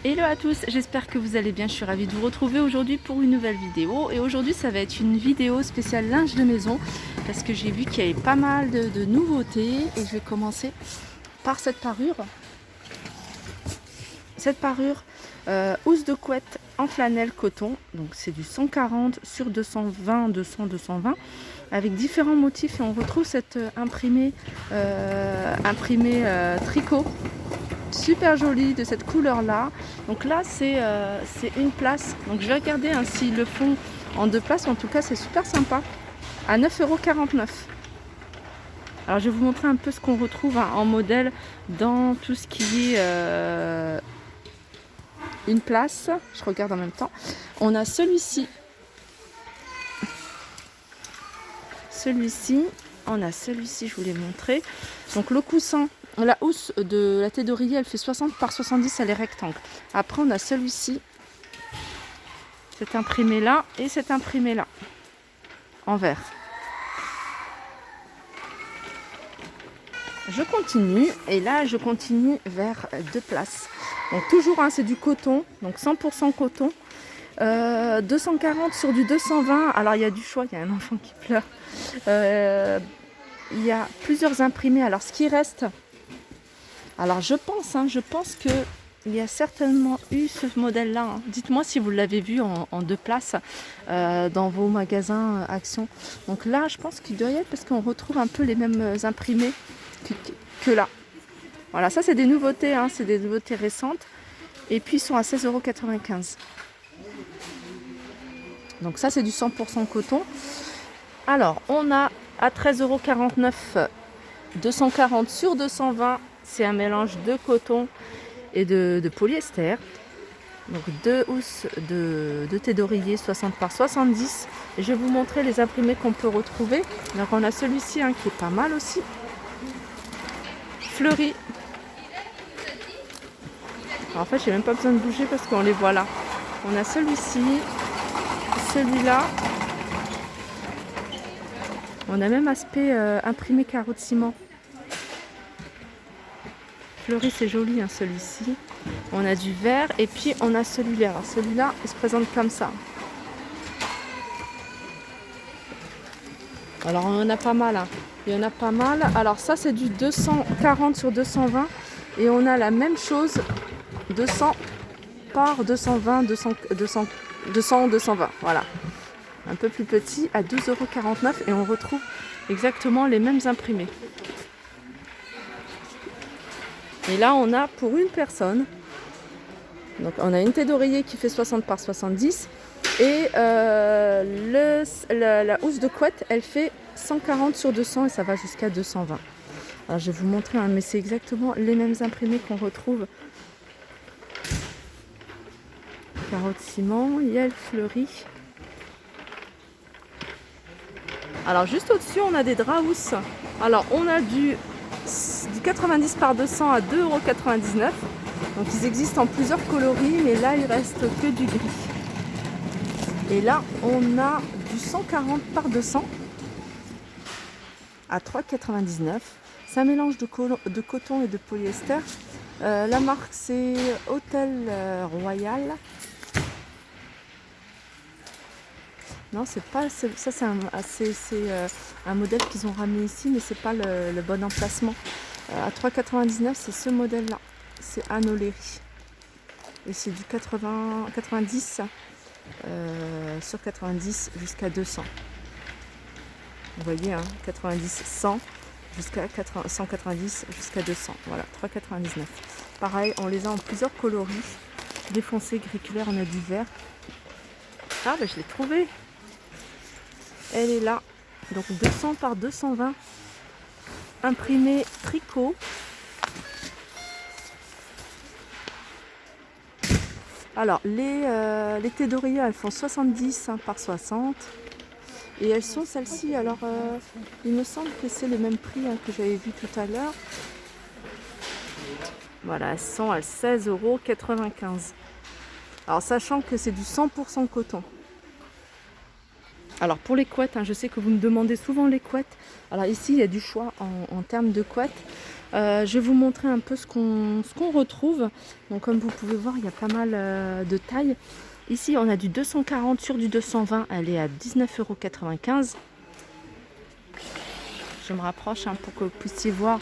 Hello à tous, j'espère que vous allez bien, je suis ravie de vous retrouver aujourd'hui pour une nouvelle vidéo. Et aujourd'hui ça va être une vidéo spéciale linge de maison parce que j'ai vu qu'il y avait pas mal de nouveautés et je vais commencer par cette parure. Cette parure housse de couette en flanelle coton, donc c'est du 140 sur 220, 200, 220 avec différents motifs et on retrouve cette imprimé tricot. Super jolie de cette couleur là. Donc là c'est une place. Donc je vais regarder hein, s'ils le font en deux places. En tout cas c'est super sympa. À 9,49 €. Alors je vais vous montrer un peu ce qu'on retrouve hein, en modèle dans tout ce qui est une place. Je regarde en même temps. On a celui-ci. On a celui-ci, je vous l'ai montré. Donc le coussin. La housse de la tête d'oreiller, elle fait 60 par 70, elle est rectangle. Après, on a celui-ci, cet imprimé-là et cet imprimé-là, en vert. Je continue, et là, je continue vers deux places. Donc toujours, hein, c'est du coton, donc 100% coton. 240 sur du 220. Alors, il y a du choix, il y a un enfant qui pleure. Il y a plusieurs imprimés. Alors, ce qui reste... Alors je pense que il y a certainement eu ce modèle-là. Hein. Dites-moi si vous l'avez vu en deux places dans vos magasins Action. Donc là, je pense qu'il doit y être parce qu'on retrouve un peu les mêmes imprimés que là. Voilà, ça c'est des nouveautés, hein, c'est des nouveautés récentes. Et puis ils sont à 16,95 €. Donc ça c'est du 100% coton. Alors on a à 13,49 €, 240 sur 220. C'est un mélange de coton et de polyester. Donc deux housses de thé d'oreiller 60 par 70. Et je vais vous montrer les imprimés qu'on peut retrouver. Donc on a celui-ci hein, qui est pas mal aussi. Fleuri. Alors, en fait, j'ai même pas besoin de bouger parce qu'on les voit là. On a celui-ci, celui-là. On a même aspect imprimé carreau de ciment. Fleuri, c'est joli hein, celui-ci. On a du vert et puis on a celui-là. Alors celui-là, il se présente comme ça. Alors on en a pas mal. Hein. Il y en a pas mal. Alors ça c'est du 240 sur 220 et on a la même chose 200 par 220, 200, 220. Voilà. Un peu plus petit à 12,49 € et on retrouve exactement les mêmes imprimés. Et là, on a pour une personne, donc on a une tête d'oreiller qui fait 60 par 70 et la housse de couette, elle fait 140 sur 200 et ça va jusqu'à 220. Alors, je vais vous montrer, hein, mais c'est exactement les mêmes imprimés qu'on retrouve. Carreau de ciment, il y a le fleuri. Alors, juste au-dessus, on a des draps housses. Alors, on a du 90 par 200 à 2,99 €. Donc ils existent en plusieurs coloris, mais là il reste que du gris. Et là on a du 140 par 200 à 3,99 €. C'est un mélange de coton et de polyester. La marque c'est Hôtel Royal. Non, c'est pas ça, c'est un modèle qu'ils ont ramené ici, mais c'est pas le bon emplacement. À 3,99 €, c'est ce modèle-là. C'est Anoleri. Et c'est du 90 sur 90 jusqu'à 200. Vous voyez, hein, 90, 100 jusqu'à 190 jusqu'à 200. Voilà, 3,99 €. Pareil, on les a en plusieurs coloris. Défoncé, gris clair, on a du vert. Ah, ben je l'ai trouvé. Elle est là. Donc 200 par 220. Imprimé tricot. Alors les têtes d'oreiller elles font 70 hein, par 60 et elles sont celles-ci alors il me semble que c'est le même prix hein, que j'avais vu tout à l'heure. Voilà, elles sont à 16,95 €. Alors sachant que c'est du 100% coton. Alors pour les couettes, hein, je sais que vous me demandez souvent les couettes. Alors ici il y a du choix en termes de couettes. Je vais vous montrer un peu ce qu'on retrouve. Donc comme vous pouvez voir, il y a pas mal de tailles. Ici, on a du 240 sur du 220. Elle est à 19,95 €. Je me rapproche pour que vous puissiez voir.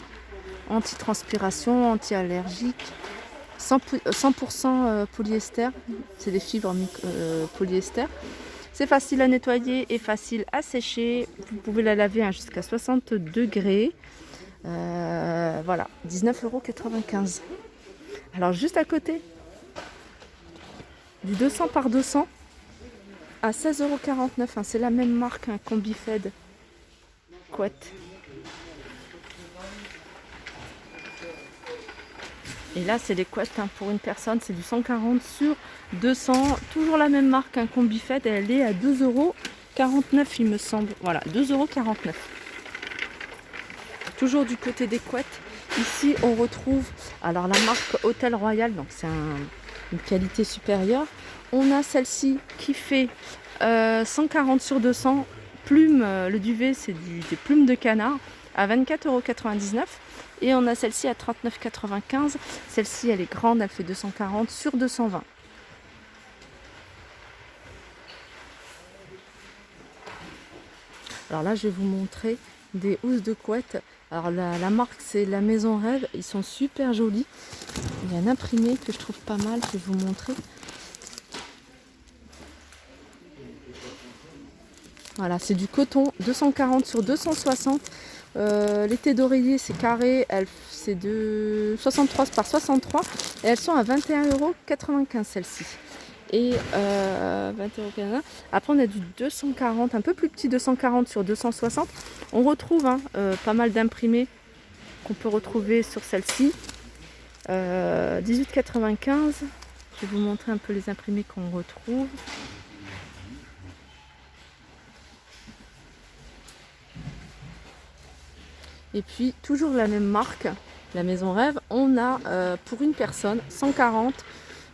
Anti-transpiration, anti-allergique. 100% polyester. C'est des fibres polyester. C'est facile à nettoyer et facile à sécher. Vous pouvez la laver jusqu'à 60 degrés. Voilà, 19,95 €. Alors juste à côté, du 200 par 200 à 16,49 €. C'est la même marque, un Combi-Fed couette. Et là, c'est les couettes pour une personne, c'est du 140 sur 200. Toujours la même marque, un Combi-Fed, elle est à 2,49 €, il me semble. Voilà, 2,49 €. Toujours du côté des couettes. Ici, on retrouve alors la marque Hôtel Royal, donc c'est une qualité supérieure. On a celle-ci qui fait 140 sur 200. Plume, le duvet, c'est des plumes de canard à 24,99 €. Et on a celle-ci à 39,95 €. Celle-ci, elle est grande, elle fait 240 sur 220. Alors là, je vais vous montrer des housses de couette. Alors la marque, c'est la Maison Rêve. Ils sont super jolis. Il y a un imprimé que je trouve pas mal, je vais vous montrer. Voilà, c'est du coton, 240 sur 260. Les têtes d'oreiller, c'est carré, c'est de 63 par 63 et elles sont à 21,95 € celles-ci. Et 21,95 €. Après, on a du 240, un peu plus petit, 240 sur 260. On retrouve pas mal d'imprimés qu'on peut retrouver sur celle-ci. 18,95 €. Je vais vous montrer un peu les imprimés qu'on retrouve. Et puis, toujours la même marque, la Maison Rêve, on a pour une personne 140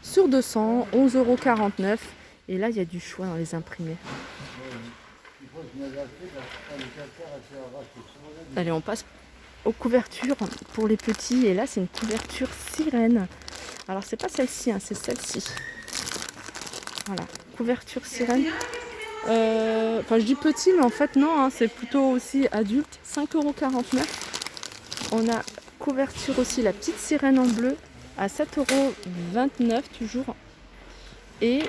sur 200, 11,49 €. Et là, il y a du choix dans les imprimés. Allez, on passe aux couvertures pour les petits. Et là, c'est une couverture sirène. Alors, c'est pas celle-ci, c'est celle-ci. Voilà, couverture sirène. Enfin, je dis petit, mais en fait, non, c'est plutôt aussi adulte. 5,49 €. On a couverture aussi, la petite sirène en bleu, à 7,29 € toujours. Et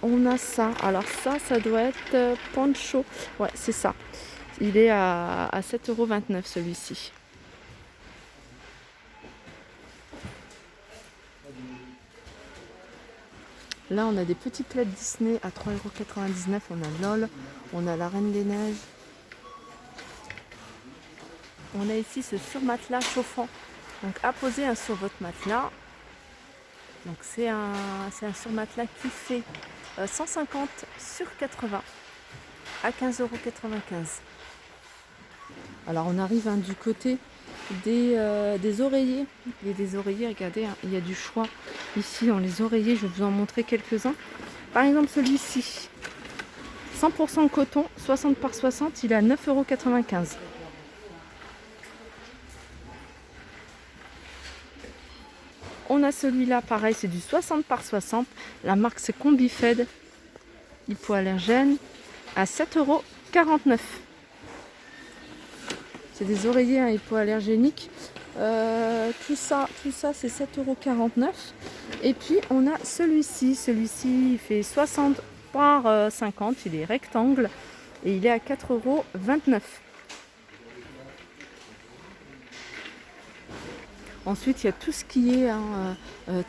on a ça. Alors, ça doit être poncho. Ouais, c'est ça. Il est à 7,29 € celui-ci. Là, on a des petits plaids Disney à 3,99 €. On a LOL, on a la Reine des Neiges. On a ici ce surmatelas chauffant. Donc, à poser sur votre matelas. Donc, c'est un surmatelas qui fait 150 sur 80 à 15,95 €. Alors, on arrive du côté des oreillers. Il y a des oreillers, regardez, il y a du choix. Ici, dans les oreillers, je vais vous en montrer quelques-uns. Par exemple, celui-ci, 100% coton, 60 par 60, il est à 9,95 €. On a celui-là, pareil, c'est du 60 par 60. La marque, c'est Combi-Fed, hypoallergène, à 7,49 €. C'est des oreillers hypoallergéniques. Tout ça c'est 7,49 €. Et puis on a celui-ci, il fait 60 par 50, il est rectangle et il est à 4,29 €. Ensuite, il y a tout ce qui est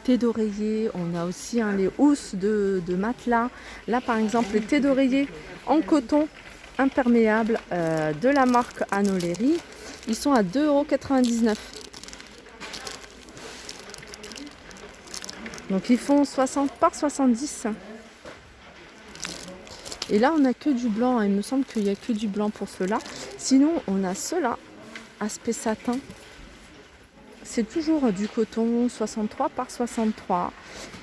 thé d'oreiller. On a aussi les housses de matelas. Là, par exemple, les thés d'oreiller en coton imperméable de la marque Anoleri. Ils sont à 2,99 €. Donc, ils font 60 par 70. Et là, on n'a que du blanc. Il me semble qu'il n'y a que du blanc pour ceux-là. Sinon, on a ceux-là, aspect satin. C'est toujours du coton 63 par 63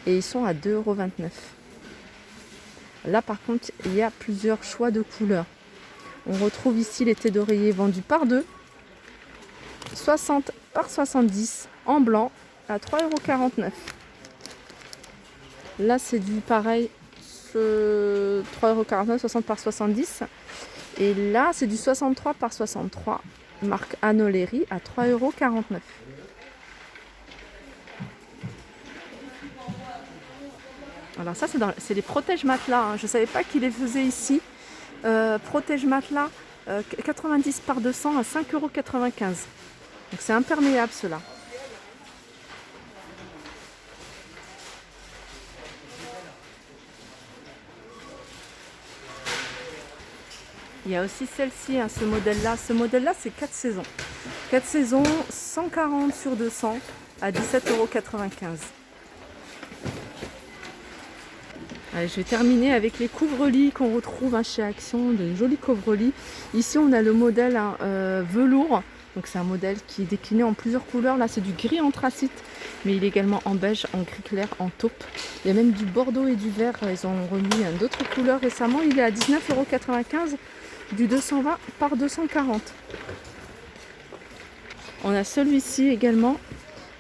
et ils sont à 2,29 €. Là par contre il y a plusieurs choix de couleurs. On retrouve ici les thés d'oreiller vendus par deux. 60 par 70 en blanc à 3,49 €. Là c'est du pareil, 3,49 €, 60 par 70. Et là c'est du 63 par 63, marque Anoleri à 3,49 €. Alors ça c'est les protège matelas, hein. Je ne savais pas qu'ils les faisaient ici. Protège matelas 90 par 200 à 5,95 €. Donc c'est imperméable cela. Il y a aussi celle-ci, hein, ce modèle-là. Ce modèle-là, c'est 4 saisons. 4 saisons, 140 sur 200 à 17,95 €. Allez, je vais terminer avec les couvre-lits qu'on retrouve, hein, chez Action, de jolis couvre-lits. Ici, on a le modèle, hein, velours. Donc c'est un modèle qui est décliné en plusieurs couleurs. Là, c'est du gris anthracite, mais il est également en beige, en gris clair, en taupe. Il y a même du bordeaux et du vert. Ils ont remis, hein, d'autres couleurs récemment. Il est à 19,95 € du 220 par 240. On a celui-ci également.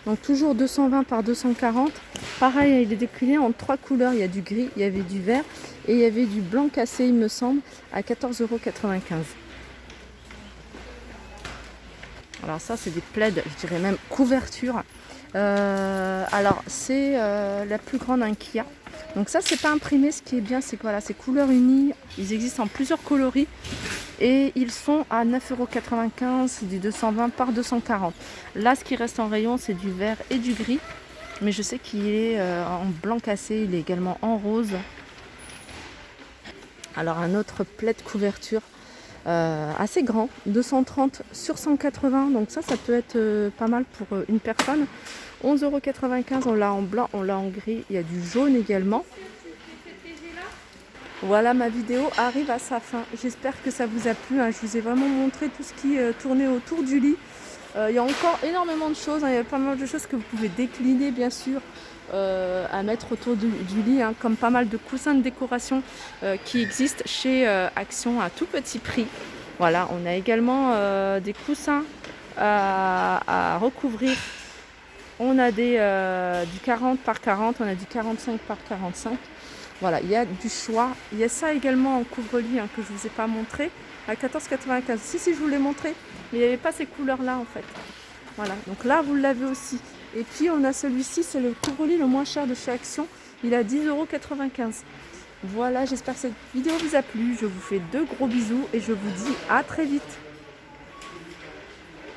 Donc toujours 220 par 240. Pareil, il est décliné en 3 couleurs. Il y a du gris, il y avait du vert et il y avait du blanc cassé, il me semble, à 14,95 €. Alors ça, c'est des plaids, je dirais même couverture. Alors c'est la plus grande Ikea. Donc ça, c'est pas imprimé. Ce qui est bien, c'est que voilà, c'est couleurs unies. Ils existent en plusieurs coloris. Et ils sont à 9,95 € du 220 par 240. Là, ce qui reste en rayon, c'est du vert et du gris. Mais je sais qu'il est en blanc cassé, il est également en rose. Alors un autre plaid couverture assez grand, 230 sur 180. Donc ça peut être pas mal pour une personne. 11,95 €, on l'a en blanc, on l'a en gris. Il y a du jaune également. Voilà, ma vidéo arrive à sa fin. J'espère que ça vous a plu, hein. Je vous ai vraiment montré tout ce qui tournait autour du lit. Il y a encore énormément de choses, hein. Il y a pas mal de choses que vous pouvez décliner, bien sûr, à mettre autour du lit, hein, comme pas mal de coussins de décoration qui existent chez Action à tout petit prix. Voilà, on a également des coussins à recouvrir. On a du 40 par 40, on a du 45 par 45. Voilà, il y a du choix. Il y a ça également en couvre-lit, hein, que je ne vous ai pas montré, à 14,95 €. Si, je vous l'ai montré, mais il n'y avait pas ces couleurs-là en fait. Voilà, donc là vous l'avez aussi. Et puis on a celui-ci, c'est le couvre-lit le moins cher de chez Action. Il est à 10,95 €. Voilà, j'espère que cette vidéo vous a plu. Je vous fais de gros bisous et je vous dis à très vite.